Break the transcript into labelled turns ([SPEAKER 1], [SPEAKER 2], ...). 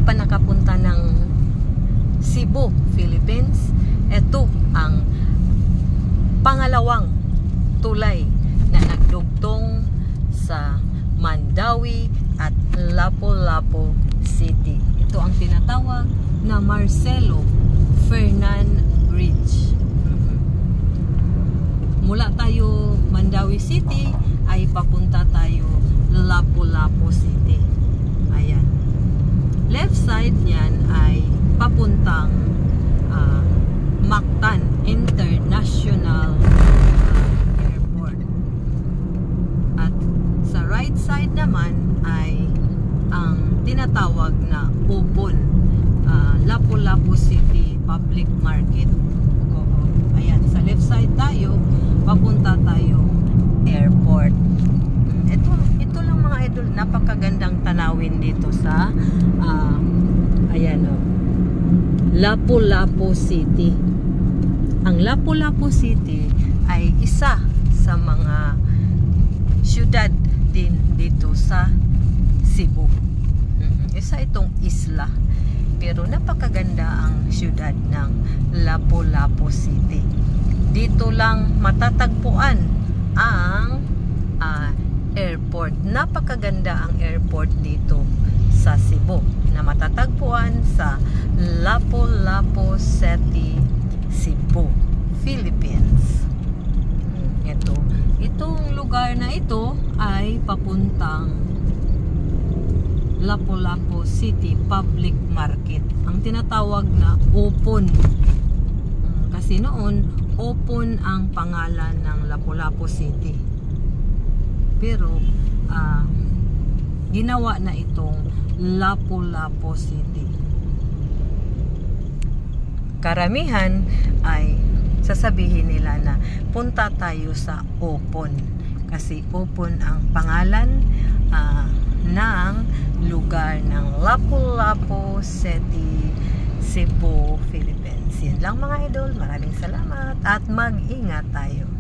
[SPEAKER 1] pa nakapunta ng Cebu, Philippines, ito ang pangalawang tulay na nagdugtong sa Mandawi at Lapu-Lapu City. Ito ang tinatawag na Marcelo Fernan Bridge. Mula tayo Mandawi City ay papunta tayo Lapu-Lapu City. Ayan. Left side niyan ay papuntang Mactan International Airport. At sa right side naman ay ang tinatawag na Upon Lapu-Lapu City Public Market. Ayan, sa left side tayo, papunta tayo airport. Ito lang mga idol, napakagandang tanawin dito sa ayan o, Lapu-Lapu City. Ang Lapu-Lapu City ay isa sa mga syudad din dito sa Cebu. Isa itong isla, pero napakaganda ang syudad ng Lapu-Lapu City. Dito lang matatagpuan ang airport. Napakaganda ang airport dito sa Cebu na matatagpuan sa Lapu-Lapu City, Cebu, Philippines. Itong lugar na ito ay papuntang Lapu-Lapu City Public Market. Ang tinatawag na Upon. Kasi noon, Upon ang pangalan ng Lapu-Lapu City. Pero, ginawa na itong Lapu-Lapu City. Karamihan ay sasabihin nila na punta tayo sa Upon. Kasi Upon ang pangalan ng lugar ng Lapu-Lapu City, Cebu, Philippines. Yan lang mga idol. Maraming salamat at mag-ingat tayo.